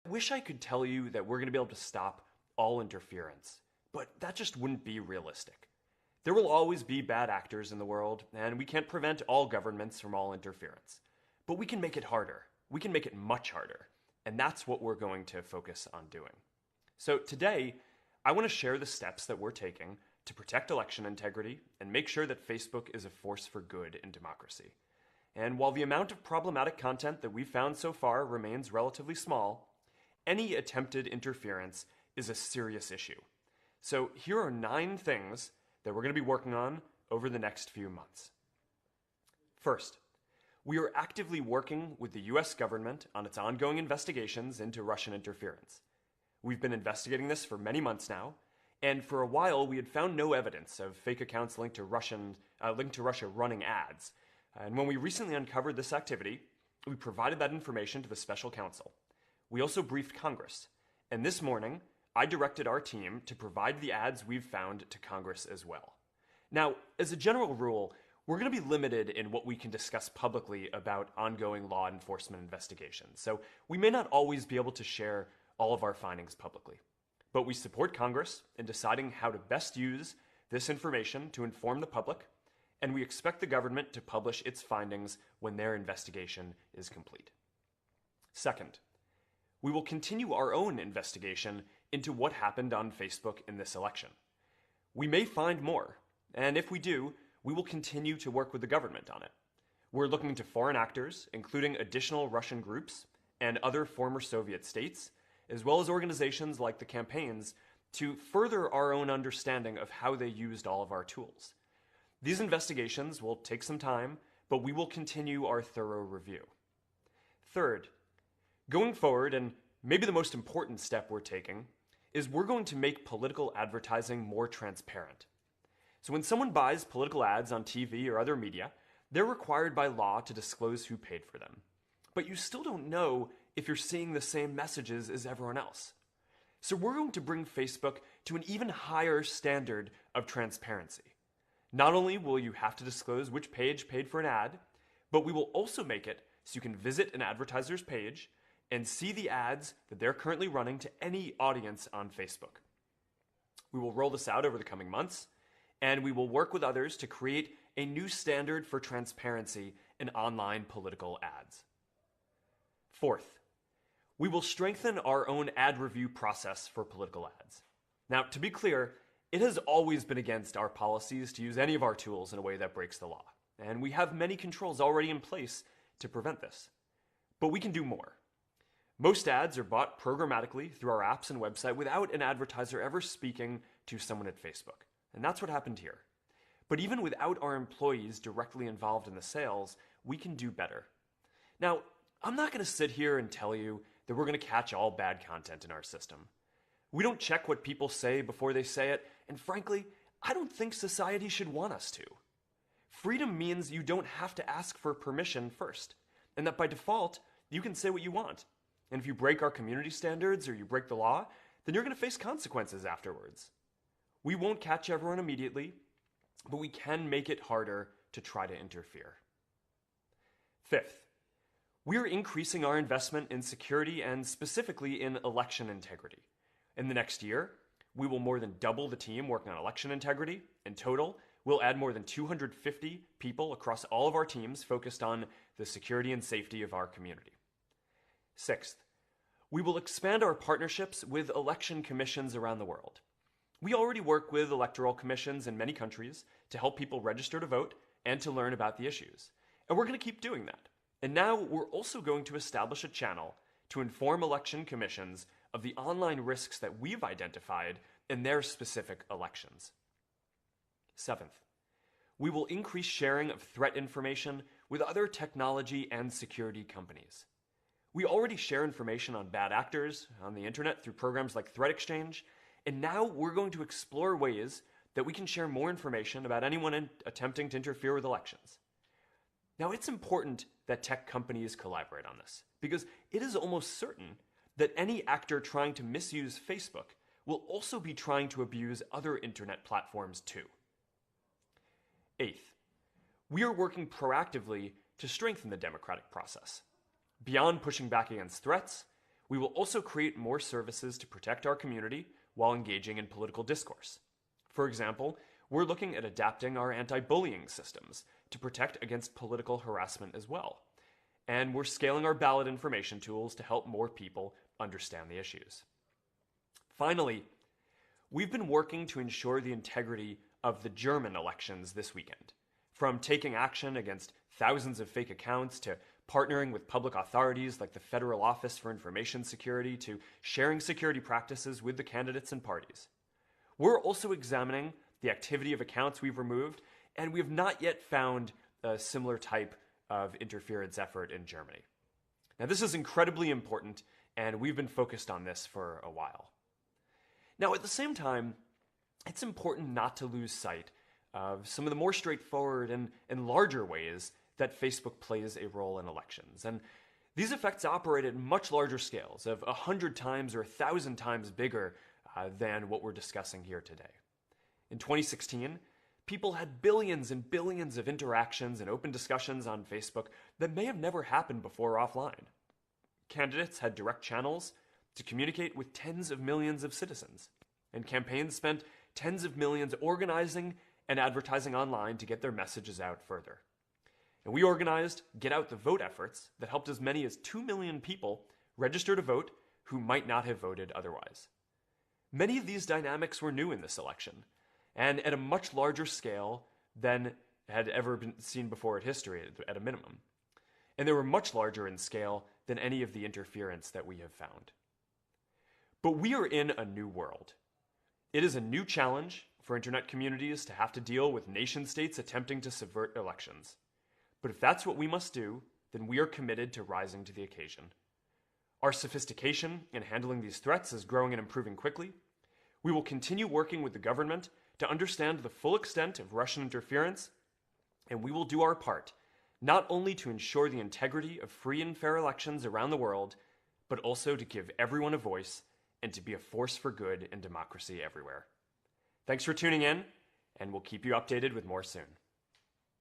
I wish I could tell you that we're going to be able to stop all interference, but that just wouldn't be realistic. There will always be bad actors in the world, and we can't prevent all governments from all interference. But we can make it harder. We can make it much harder. And that's what we're going to focus on doing. So today, I want to share the steps that we're taking to protect election integrity and make sure that Facebook is a force for good in democracy. And while the amount of problematic content that we've found so far remains relatively small, any attempted interference is a serious issue. So here are 9 things that we're going to be working on over the next few months. First, we are actively working with the US government on its ongoing investigations into Russian interference. We've been investigating this for many months now, and for a while we had found no evidence of fake accounts linked to Russia running ads. And when we recently uncovered this activity, we provided that information to the special counsel. We also briefed Congress, and this morning, I directed our team to provide the ads we've found to Congress as well. Now, as a general rule, we're going to be limited in what we can discuss publicly about ongoing law enforcement investigations, so we may not always be able to share all of our findings publicly. But we support Congress in deciding how to best use this information to inform the public, and we expect the government to publish its findings when their investigation is complete. Second, we will continue our own investigation into what happened on Facebook in this election. We may find more, and if we do, we will continue to work with the government on it. We're looking to foreign actors, including additional Russian groups and other former Soviet states, as well as organizations like the campaigns, to further our own understanding of how they used all of our tools. These investigations will take some time, but we will continue our thorough review. Third, going forward, and maybe the most important step we're taking, is we're going to make political advertising more transparent. So when someone buys political ads on TV or other media, they're required by law to disclose who paid for them. But you still don't know if you're seeing the same messages as everyone else. So we're going to bring Facebook to an even higher standard of transparency. Not only will you have to disclose which page paid for an ad, but we will also make it so you can visit an advertiser's page and see the ads that they're currently running to any audience on Facebook. We will roll this out over the coming months, and we will work with others to create a new standard for transparency in online political ads. Fourth, we will strengthen our own ad review process for political ads. Now, to be clear, it has always been against our policies to use any of our tools in a way that breaks the law, and we have many controls already in place to prevent this. But we can do more. Most ads are bought programmatically through our apps and website without an advertiser ever speaking to someone at Facebook. And that's what happened here. But even without our employees directly involved in the sales, we can do better. Now, I'm not going to sit here and tell you that we're going to catch all bad content in our system. We don't check what people say before they say it, and frankly, I don't think society should want us to. Freedom means you don't have to ask for permission first, and that by default, you can say what you want. And if you break our community standards or you break the law, then you're going to face consequences afterwards. We won't catch everyone immediately, but we can make it harder to try to interfere. Fifth, we are increasing our investment in security and specifically in election integrity. In the next year, we will more than double the team working on election integrity. In total, we'll add more than 250 people across all of our teams focused on the security and safety of our community. Sixth, we will expand our partnerships with election commissions around the world. We already work with electoral commissions in many countries to help people register to vote and to learn about the issues. And we're going to keep doing that. And now we're also going to establish a channel to inform election commissions of the online risks that we've identified in their specific elections. Seventh, we will increase sharing of threat information with other technology and security companies. We already share information on bad actors on the internet through programs like Threat Exchange, and now we're going to explore ways that we can share more information about anyone attempting to interfere with elections. Now, it's important that tech companies collaborate on this, because it is almost certain that any actor trying to misuse Facebook will also be trying to abuse other internet platforms too. Eighth, we are working proactively to strengthen the democratic process. Beyond pushing back against threats, We will also create more services to protect our community while engaging in political discourse. For example, we're looking at adapting our anti-bullying systems to protect against political harassment as well. And we're scaling our ballot information tools to help more people understand the issues. Finally, we've been working to ensure the integrity of the German elections this weekend. From taking action against thousands of fake accounts to partnering with public authorities like the Federal Office for Information Security to sharing security practices with the candidates and parties. We're also examining the activity of accounts we've removed, and we have not yet found a similar type of interference effort in Germany. Now, this is incredibly important, and we've been focused on this for a while. Now, at the same time, it's important not to lose sight of some of the more straightforward and larger ways that Facebook plays a role in elections. And these effects operate at much larger scales, of 100 times or 1,000 times bigger than what we're discussing here today. In 2016, people had billions and billions of interactions and open discussions on Facebook that may have never happened before offline. Candidates had direct channels to communicate with tens of millions of citizens, and campaigns spent tens of millions organizing and advertising online to get their messages out further. And we organized Get Out the Vote efforts that helped as many as 2 million people register to vote who might not have voted otherwise. Many of these dynamics were new in this election, and at a much larger scale than had ever been seen before in history at a minimum. And they were much larger in scale than any of the interference that we have found. But we are in a new world. It is a new challenge for internet communities to have to deal with nation states attempting to subvert elections. But if that's what we must do, then we are committed to rising to the occasion. Our sophistication in handling these threats is growing and improving quickly. We will continue working with the government to understand the full extent of Russian interference, and we will do our part, not only to ensure the integrity of free and fair elections around the world, but also to give everyone a voice and to be a force for good in democracy everywhere. Thanks for tuning in, and we'll keep you updated with more soon.